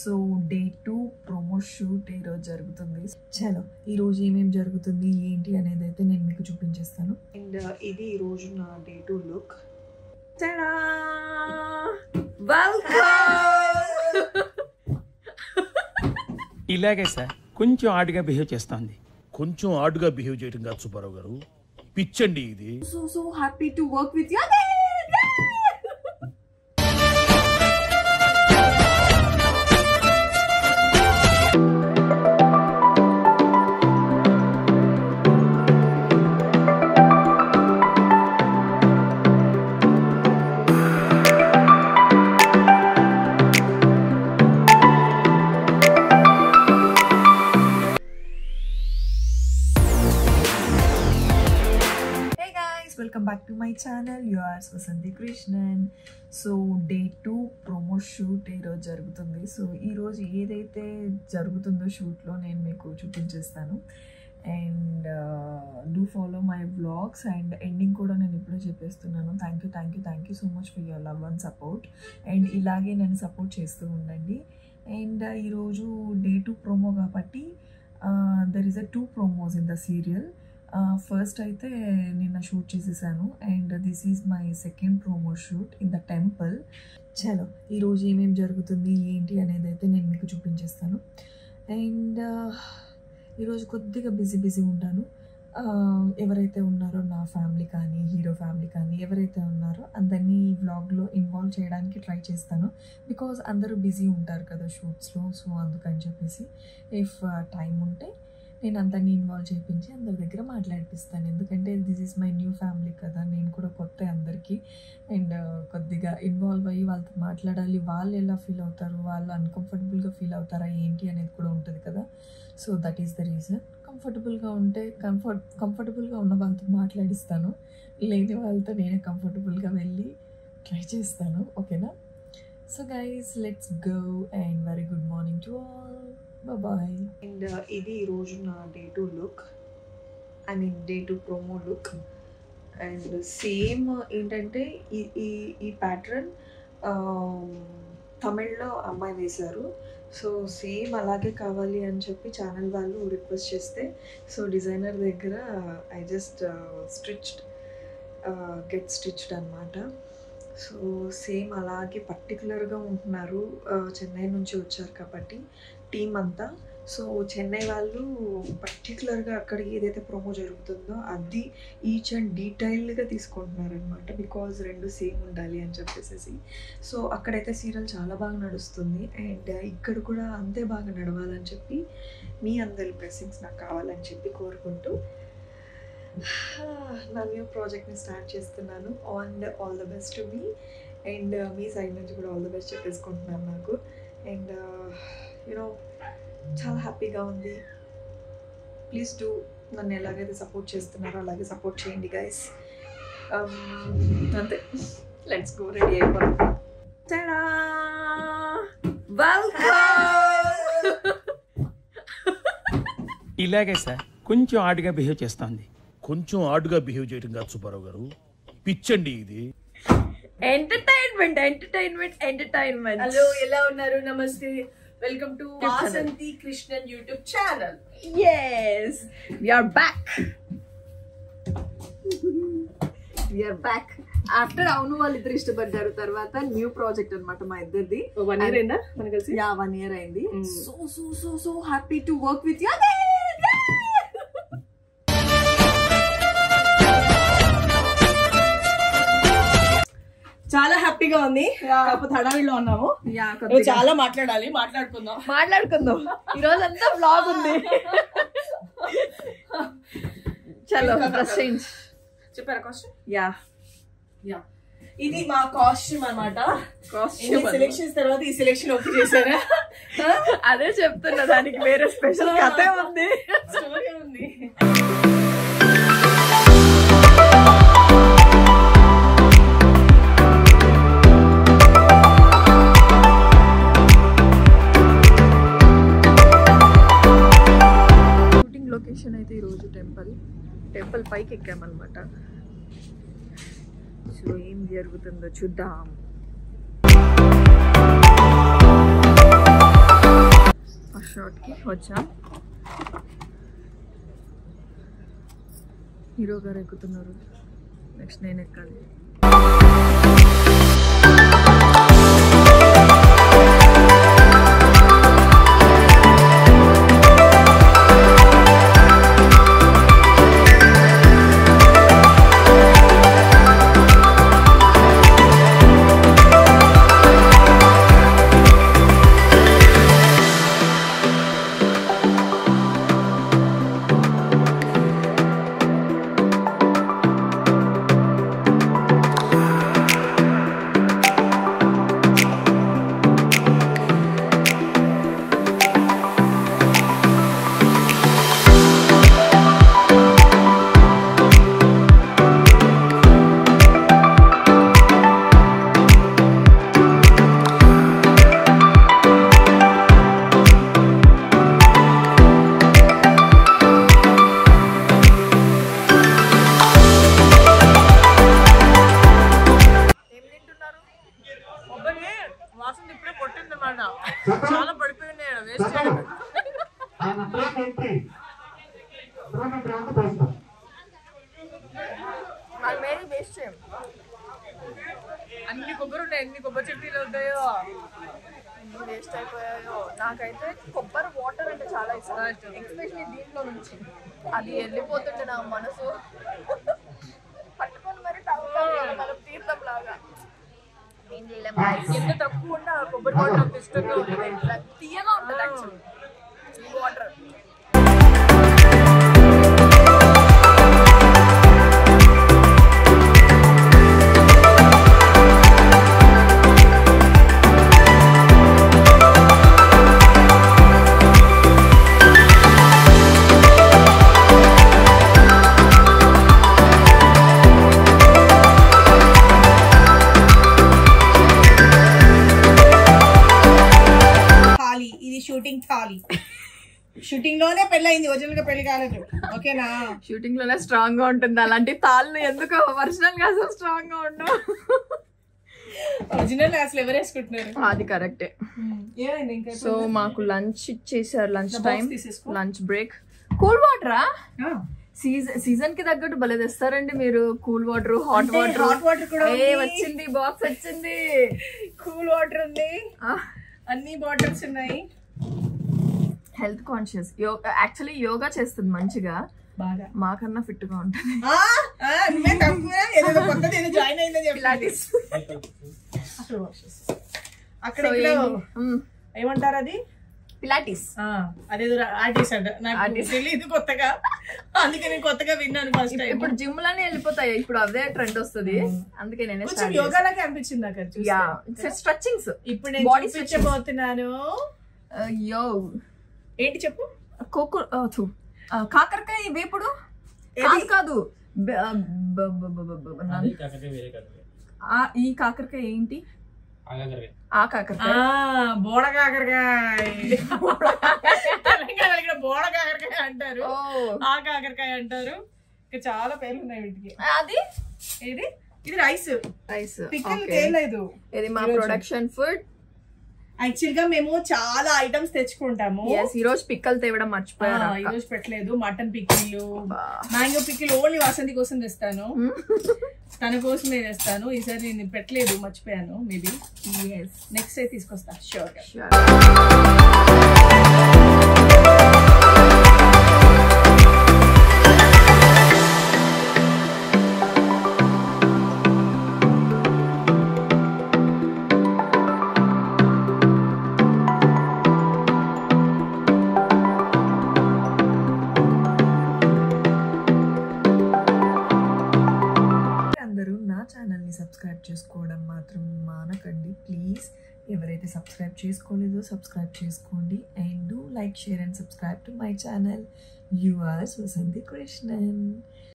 So day 2 promo shoot ఈరోజు జరుగుతుంది. చలో ఈరోజు ఏమేమి జరుగుతుంది ఏంటి అనేది అయితే నేను మీకు చూపించేస్తాను. అండ్ ఇది ఈరోజు నా డే 2 లుక్. ఇలాగే సార్ కొంచెం ఆడుగా బిహేవ్ చేస్తుంది. కొంచెం ఆడుగా బిహేవ్ చేయడం కాదు సుబ్బారావు గారు, పిచ్చండి ఇది. So happy to work with you. Welcome back to my channel. You are Vasanthi Krishnan. So day 2 promo shoot ఈరోజు జరుగుతుంది. సో ఈరోజు ఏదైతే జరుగుతుందో షూట్లో నేను మీకు చూపించేస్తాను. And do follow my vlogs. And ending కూడా నేను ఇప్పుడే చెప్పేస్తున్నాను. Thank you so much for your love and support. And ఇలాగే నన్ను సపోర్ట్ చేస్తూ ఉండండి. అండ్ ఈరోజు డే 2 ప్రోమో కాబట్టి there is 2 promos in the serial. First అయితే నిన్న షూట్ చేసేసాను. And this is my second promo shoot in the temple. చలో ఈరోజు ఏమేమి జరుగుతుంది ఏంటి అనేది అయితే నేను మీకు చూపించేస్తాను. అండ్ ఈరోజు కొద్దిగా బిజీ ఉంటాను. ఎవరైతే ఉన్నారో నా ఫ్యామిలీ కానీ హీరో ఫ్యామిలీ కానీ ఎవరైతే ఉన్నారో అందరినీ ఈ వ్లాగ్లో ఇన్వాల్వ్ చేయడానికి ట్రై చేస్తాను. బికాజ్ అందరూ బిజీ ఉంటారు కదా షూట్స్లో. సో అందుకని చెప్పేసి ఇఫ్ టైం ఉంటే నేను అందరినీ ఇన్వాల్వ్ చేయించి అందరి దగ్గర మాట్లాడిపిస్తాను. ఎందుకంటే this is my new family కదా, నేను కూడా కొత్త అందరికీ. అండ్ కొద్దిగా ఇన్వాల్వ్ అయ్యి వాళ్ళతో మాట్లాడాలి. వాళ్ళు ఎలా ఫీల్ అవుతారు, వాళ్ళు అన్కంఫర్టబుల్గా ఫీల్ అవుతారా ఏంటి అనేది కూడా ఉంటుంది కదా. So that is the reason. కంఫర్టబుల్గా ఉంటే కంఫర్టబుల్గా ఉన్న వాళ్ళతో మాట్లాడిస్తాను. లేని వాళ్ళతో నేనే కంఫర్టబుల్గా వెళ్ళి ట్రై చేస్తాను. ఓకేనా? So guys let's go. And very good morning to all. Bye. And ఇది ఈరోజు నా day 2 look, I mean day 2 promo look. And same ఏంటంటే ఈ ప్యాటర్న్ తమిళ్లో అమ్మాయి వేశారు. సో సేమ్ అలాగే కావాలి అని చెప్పి ఛానల్ వాళ్ళు రిక్వెస్ట్ చేస్తే సో డిజైనర్ దగ్గర ఐ జస్ట్ గెట్ స్టిచ్డ్ అనమాట. సో సేమ్ అలాగే పర్టికులర్గా ఉంటున్నారు. చెన్నై నుంచి వచ్చారు కాబట్టి టీం అంతా. సో చెన్నై వాళ్ళు పర్టికులర్గా అక్కడ ఏదైతే ప్రోమో జరుగుతుందో అది ఈచ్ అండ్ డీటెయిల్డ్గా తీసుకుంటున్నారు అనమాట. బికాజ్ రెండు సేమ్ ఉండాలి అని చెప్పేసి. సో అక్కడైతే సీరియల్ చాలా బాగా నడుస్తుంది. అండ్ ఇక్కడ కూడా అంతే బాగా నడవాలని చెప్పి మీ అందరి బ్లెస్సింగ్స్ నాకు కావాలని చెప్పి కోరుకుంటూ నా న్యూ ప్రాజెక్ట్ని స్టార్ట్ చేస్తున్నాను. All the best to me. And me side నుంచి కూడా ఆల్ ద బెస్ట్ చెప్పేసుకుంటున్నాను నాకు. అండ్ యూనో చాలా హ్యాపీగా ఉంది. ప్లీజ్ డూ నన్ను ఎలాగైతే సపోర్ట్ చేస్తున్నారో అలాగే సపోర్ట్ చేయండి గైస్. అంతే, లెట్స్ గో. రెడీ అయిపోతాం. ఇలాగే సార్ కొంచెం ఆడుగా బిహేవ్ చేస్తుంది. కొంచెం ఆడుగా బిహేవ్ చేయడం కాదు సుబ్బారావు గారు, పిచ్చండి ఇది. ఎంటర్టైన్మెంట్. హలో, ఎలా ఉన్నారు? నమస్తే, welcome to Vasanthi Krishnan YouTube channel. Yes, we are back after అవును వాళ్ళిద్దరు ఇష్టపడ్డారు తర్వాత న్యూ ప్రాజెక్ట్ అనమాట మా ఇద్దరిది. 1 year అయిందా మన కలిసి? 1 year అయింది. So happy to work with you. చాలా హ్యాపీగా ఉంది. కాకపోతే హడావిడిలో ఉన్నాము. చాలా మాట్లాడుకుందాం. ఈ రోజు అంతా వ్లాగ్ ఉంది. చలో చేంజ్. చెప్పారా కాస్ట్యూమ్? యా ఇది మా కాస్ట్యూమ్ అన్నమాట. సెలెక్షన్స్ తర్వాత ఈ సెలెక్షన్ ఓకే చేశారా? అదే చెప్తున్నా, దానికి వేరే స్పెషల్ కథ ఉంది, స్టోరీ ఉంది. లొకేషన్ అయితే ఈరోజు టెంపుల్ పైకి ఎక్కామన్నమాట. సో ఏం జరుగుతుందో చూద్దాం. షార్ట్కి వచ్చాం. హీరో గారు ఎక్కుతున్నారు, నెక్స్ట్ నేను ఎక్కాలి. చాలా పడిపోయి ఉన్నాయి, వేస్ట్ చేయడం. వేస్ట్ చేయం. అన్ని కొబ్బరి ఉన్నాయి, ఎన్ని కొబ్బరి చెట్టీలు ఉంటాయో, ఎన్ని వేస్ట్ అయిపోయాయో. నాకైతే కొబ్బరి వాటర్ అంటే చాలా ఇష్టం, ఎస్పెషల్లీ దీంట్లో నుంచి. అది వెళ్ళిపోతుంటే నా మనసు పట్టుకొని మరి తాగుతాను మనం తీర్థం లాగా. ఏం చేయలేము, ఎంత తక్కువ ఉన్నా కొబ్బరి వాటర్ అంత ఇష్టంగా ఉంటుంది, తీయగా ఉంటుంది యాక్చువల్లీ ఈ వాటర్. షూటింగ్ లోనే పెళ్లి అయింది, ఒరిజినల్ గా పెళ్లి కాలేదు. ఓకేనా? షూటింగ్ లోనే స్ట్రాంగ్ గా ఉంటుంది. అలాంటి తాళ్ళు ఎందుకు ఒరిజినల్ గా అసలు స్ట్రాంగ్ గా ఉండవు. ఒరిజినల్ అసలు ఎవరు వేసుకుంటున్నారు? అది కరెక్టే. సో మాకు లంచ్ ఇచ్చేసారు, lunch time, lunch break. Cool వాటరా? సీజన్ కి తగ్గట్టు భలే తెస్తారండి మీరు. Cool water, hot water. Hot water కూడా వచ్చింది, బాక్స్ వచ్చింది. కూల్ వాటర్ ఉంది, అన్ని బాటిల్స్ ఉన్నాయి. Health conscious. యాక్చువల్లీ యోగా చేస్తుంది మంచిగా, బాగా మాకన్నా ఫిట్ గా ఉంటుంది. ఏమంటారు అది? పిలాటిస్. అదేదో ఆర్టిస్ట్ అంట, నాకు తెలియదు కొత్తగా, అందుకే నేను కొత్తగా విన్నాను ఫస్ట్ టైం. ఇప్పుడు జిమ్ లోనే వెళ్ళిపోతాయి, ఇప్పుడు అదే ట్రెండ్ వస్తుంది, అందుకే నేను యోగా లాగా అనిపించింది నాకు. స్ట్రెచింగ్స్ ఇప్పుడు నేను బాడీ చూపించబోతున్నాను. యో ఏంటి చెప్పు? కాకరకాయ వేపుడు కాదు, ఈ కాకరకాయ ఏంటి? ఆ కాకరకాయ, బోడ కాకరకాయ. తెలంగాణ బోడ కాకరకాయ అంటారు, ఆ కాకరకాయ అంటారు, ఇంకా చాలా పేర్లు ఉన్నాయి వీటికి. అది ఇది రైస్. పికిల్ తేలేదు. ఇది మా ప్రొడక్షన్ ఫుడ్. యాక్చువల్ గా మేము చాలా ఐటమ్స్ తెచ్చుకుంటాము. ఈ రోజు పిక్కలు తేవడం మర్చిపోయారు, ఈ రోజు పెట్టలేదు. Mutton pickle, mango pickle only Vasanthi కోసం తెస్తాను, తన కోసమే తెస్తాను. ఈసారి నేను పెట్టలేదు, మర్చిపోయాను. మేబీ నెక్స్ట్ అయితే తీసుకొస్తా షూర్ గా. సబ్స్క్రైబ్ చేసుకోవడం మాత్రం మానకండి ప్లీజ్. ఎవరైతే సబ్స్క్రైబ్ చేసుకోలేదో సబ్స్క్రైబ్ చేసుకోండి. And do like, share and subscribe to my channel. Yours Vasanthi Krishnan.